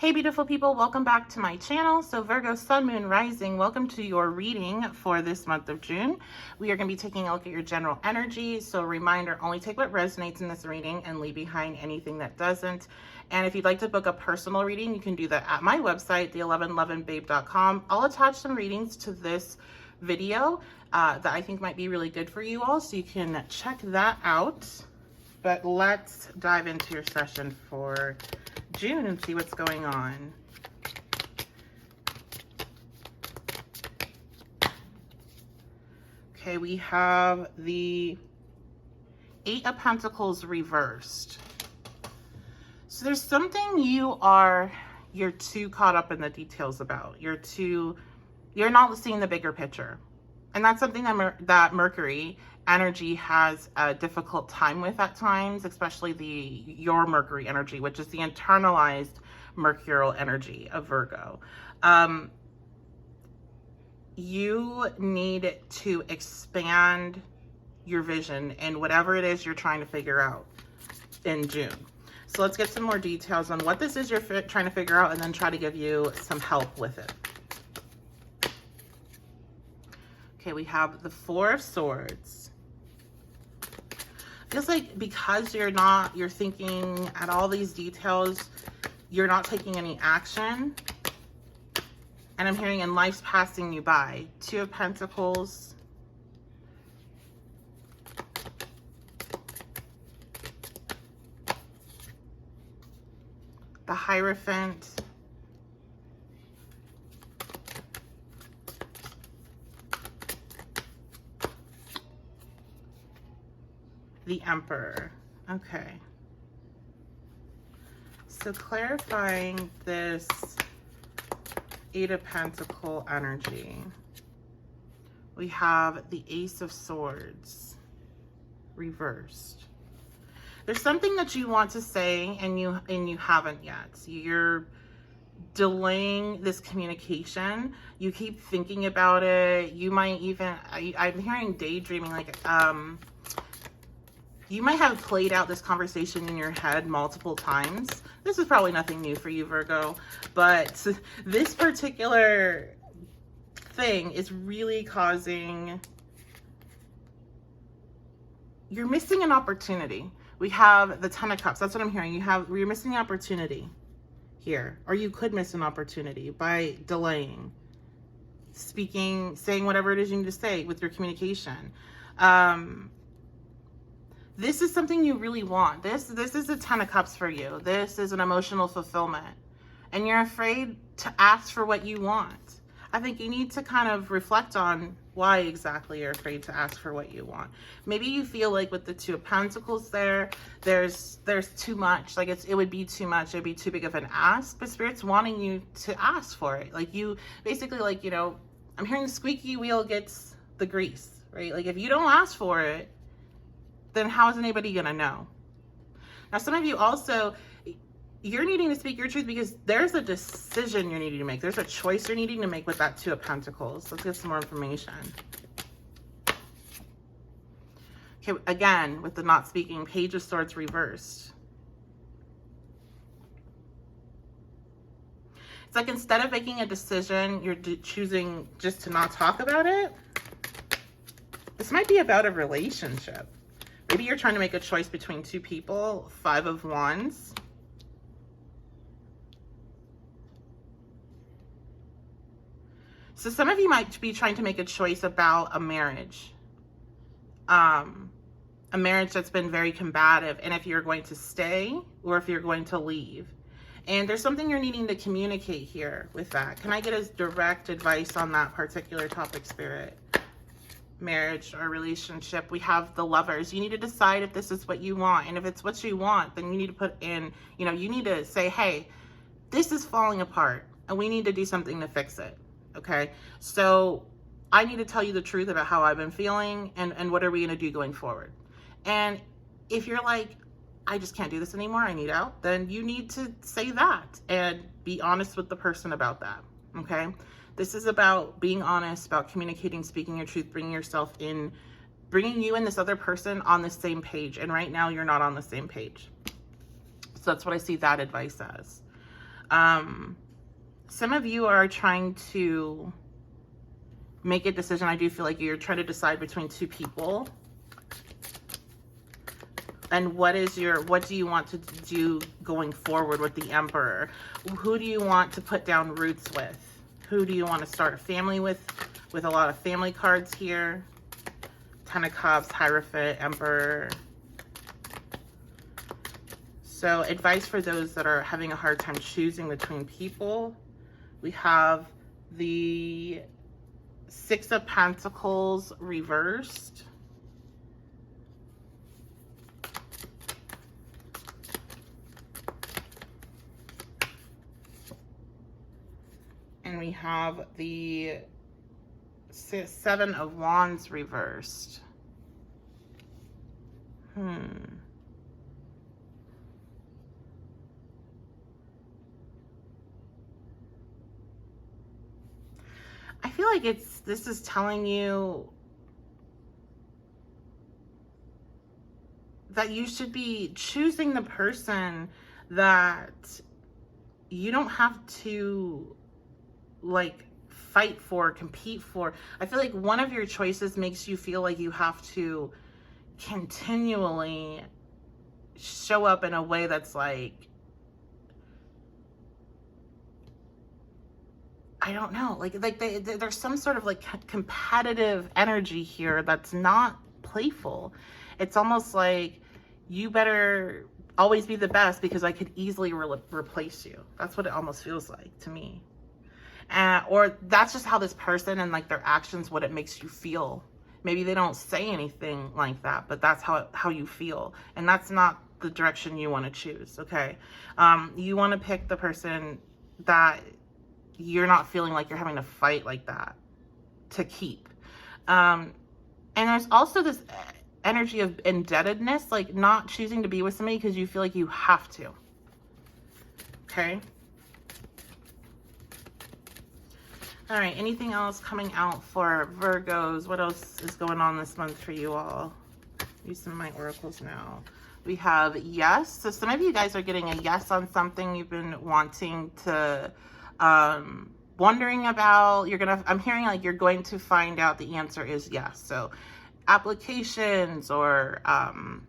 Hey beautiful people, welcome back to my channel. So Virgo Sun, Moon, Rising, welcome to your reading for this month of June. We are going to be taking a look at your general energy. So reminder, only take what resonates in this reading and leave behind anything that doesn't. And if you'd like to book a personal reading, you can do that at my website, the1111babe.com. I'll attach some readings to this video that I think might be really good for you all, so you can check that out. But let's dive into your session for June and see what's going on. Okay, we have the Eight of Pentacles reversed. So there's something you're too caught up in the details about. You're not seeing the bigger picture. And that's something that Mercury energy has a difficult time with at times, especially your Mercury energy, which is the internalized mercurial energy of Virgo. You need to expand your vision in whatever it is you're trying to figure out in June. So let's get some more details on what this is you're trying to figure out, and then try to give you some help with it. Okay, we have the Four of Swords. Feels like because you're thinking at all these details, you're not taking any action. And I'm hearing, and life's passing you by. Two of Pentacles. The Hierophant. The Emperor. Okay. So clarifying this Eight of Pentacle energy, we have the Ace of Swords reversed. There's something that you want to say and you haven't yet. You're delaying this communication. You keep thinking about it. You might even, I'm hearing daydreaming, like you might have played out this conversation in your head multiple times. This is probably nothing new for you, Virgo, but this particular thing is really causing, you're missing an opportunity. We have the Ten of Cups. That's what I'm hearing. You're missing an opportunity here, or you could miss an opportunity by delaying speaking, saying whatever it is you need to say with your communication. This is something you really want. This is a Ten of Cups for you. This is an emotional fulfillment. And you're afraid to ask for what you want. I think you need to kind of reflect on why exactly you're afraid to ask for what you want. Maybe you feel like with the Two of Pentacles there's too much. Like it would be too much. It'd be too big of an ask. But Spirit's wanting you to ask for it. Like you basically, like, you know, I'm hearing the squeaky wheel gets the grease, right? Like if you don't ask for it, then how is anybody gonna know? Now, some of you also, you're needing to speak your truth because there's a decision you're needing to make. There's a choice you're needing to make with that Two of Pentacles. Let's get some more information. Okay, again, with the not speaking, Page of Swords reversed. It's like instead of making a decision, you're choosing just to not talk about it. This might be about a relationship. Maybe you're trying to make a choice between two people. Five of Wands. So some of you might be trying to make a choice about a marriage. A marriage that's been very combative, and if you're going to stay or if you're going to leave. And there's something you're needing to communicate here with that. Can I get a direct advice on that particular topic, Spirit? Marriage or relationship. We have the Lovers. You need to decide if this is what you want, and if it's what you want, then you need to put in, you know, you need to say, hey, this is falling apart and we need to do something to fix it. Okay, so I need to tell you the truth about how I've been feeling, and what are we going to do going forward. And if you're like, I just can't do this anymore, I need out, then you need to say that and be honest with the person about that. Okay, this is about being honest, about communicating, speaking your truth, bringing yourself in, bringing you and this other person on the same page. And right now you're not on the same page. So that's what I see that advice as. Some of you are trying to make a decision. I do feel like you're trying to decide between two people. And what do you want to do going forward with the Emperor? Who do you want to put down roots with? Who do you want to start a family with a lot of family cards here? Ten of Cups, Hierophant, Emperor. So advice for those that are having a hard time choosing between people. We have the Six of Pentacles reversed. And we have the Seven of Wands reversed. I feel like this is telling you that you should be choosing the person that you don't have to like fight for, compete for. I feel like one of your choices makes you feel like you have to continually show up in a way that's like, I don't know, like there's some sort of like competitive energy here that's not playful. It's almost like you better always be the best because I could easily replace you. That's what it almost feels like to me. Or that's just how this person and like their actions, what it makes you feel. Maybe they don't say anything like that, but that's how you feel. And that's not the direction you want to choose, okay? You want to pick the person that you're not feeling like you're having to fight like that to keep. And there's also this energy of indebtedness, like not choosing to be with somebody because you feel like you have to, okay? All right, anything else coming out for Virgos? What else is going on this month for you all? Use some of my oracles now. We have yes. So some of you guys are getting a yes on something you've been wanting to, wondering about. I'm hearing like you're going to find out the answer is yes. So applications or, I'm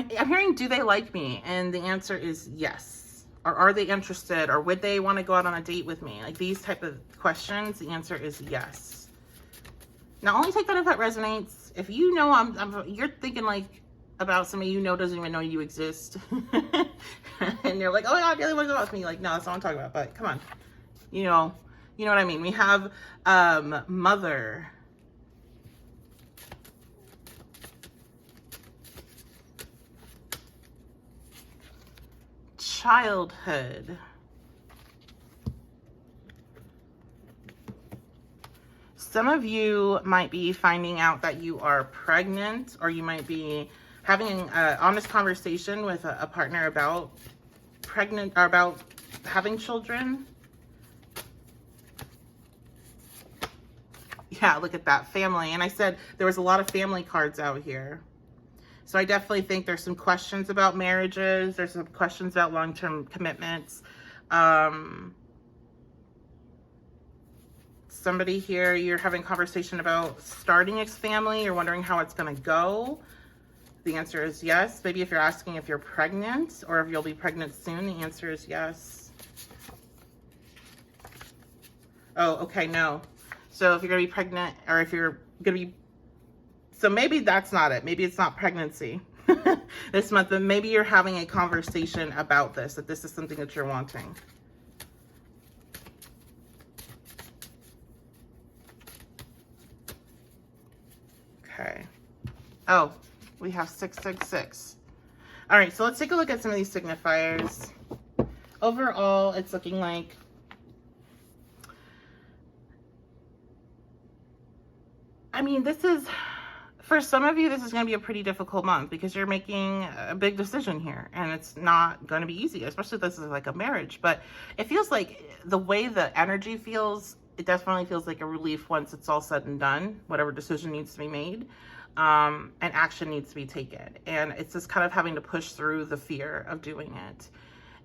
hearing, do they like me? And the answer is yes. Or are they interested? Or would they want to go out on a date with me? Like these type of questions, the answer is yes. Now only take that if it resonates. If you know you're thinking like about somebody you know doesn't even know you exist. And you're like, oh my God, really want to go out with me? Like, no, that's not what I'm talking about, but come on. You know what I mean? We have Mother. Childhood. Some of you might be finding out that you are pregnant, or you might be having an honest conversation with a partner about pregnant or about having children. Yeah, look at that, family. And I said there was a lot of family cards out here. So I definitely think there's some questions about marriages. There's some questions about long-term commitments. Somebody here, you're having a conversation about starting a family. You're wondering how it's going to go. The answer is yes. Maybe if you're asking if you're pregnant or if you'll be pregnant soon, the answer is yes. Oh, okay, no. So if you're going to be pregnant, or if you're going to be, so maybe that's not it. Maybe it's not pregnancy this month, but maybe you're having a conversation about this, that this is something that you're wanting. Okay. Oh, we have 666. All right, so let's take a look at some of these signifiers. Overall, it's looking like this is, for some of you, this is going to be a pretty difficult month because you're making a big decision here, and it's not going to be easy, especially if this is like a marriage. But it feels like the way the energy feels, it definitely feels like a relief once it's all said and done, whatever decision needs to be made, and action needs to be taken. And it's just kind of having to push through the fear of doing it.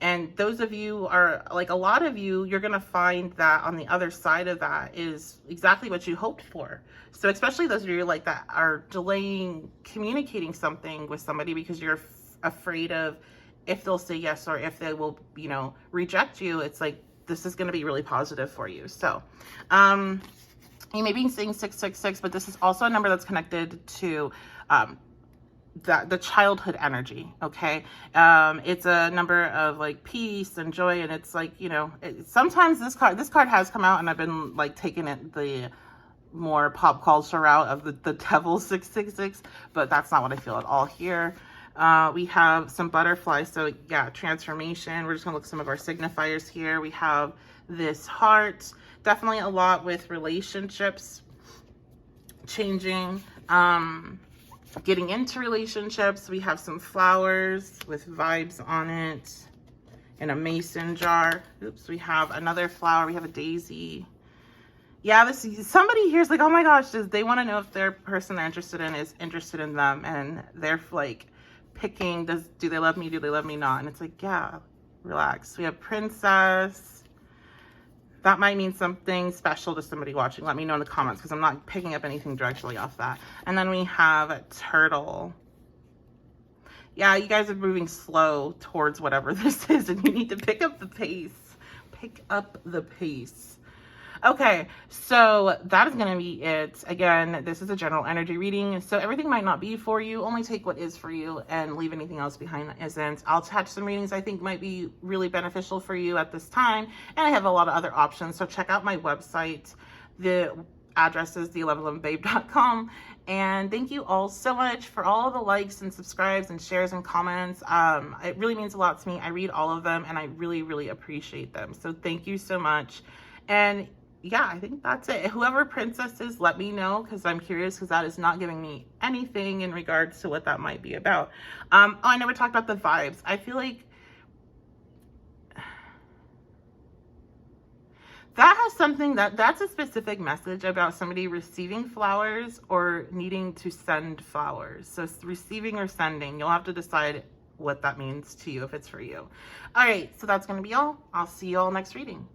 And those of you are like, a lot of you, you're going to find that on the other side of that is exactly what you hoped for. So especially those of you like that are delaying communicating something with somebody because you're afraid of if they'll say yes or if they will, you know, reject you. It's like, this is going to be really positive for you. So, you may be seeing 666, but this is also a number that's connected to, the childhood energy. Okay. It's a number of like peace and joy. And it's like, you know, sometimes this card has come out and I've been like taking it the more pop culture route of the devil 666, but that's not what I feel at all here. We have some butterflies. So yeah, transformation. We're just gonna look at some of our signifiers here. We have this heart, definitely a lot with relationships changing, getting into relationships. We have some flowers with vibes on it in a mason jar. Oops, we have another flower. We have a daisy. Yeah, somebody here's like, oh my gosh, they want to know if their person they're interested in is interested in them, and they're like picking, do they love me, do they love me not? And it's like, yeah, relax. We have princess. That might mean something special to somebody watching. Let me know in the comments because I'm not picking up anything directly off that. And then we have a turtle. Yeah, you guys are moving slow towards whatever this is, and you need to pick up the pace. Pick up the pace. Okay, so that is going to be it. Again, this is a general energy reading, so everything might not be for you. Only take what is for you and leave anything else behind that isn't. I'll attach some readings I think might be really beneficial for you at this time, and I have a lot of other options, so check out my website. The address is the1111babe.com, and thank you all so much for all the likes and subscribes and shares and comments. It really means a lot to me. I read all of them, and I really, really appreciate them, so thank you so much. And yeah, I think that's it. Whoever princess is, let me know because I'm curious, because that is not giving me anything in regards to what that might be about. Oh, I never talked about the vibes. I feel like that has something that's a specific message about somebody receiving flowers or needing to send flowers. So receiving or sending, you'll have to decide what that means to you if it's for you. All right, so that's going to be all. I'll see you all next reading.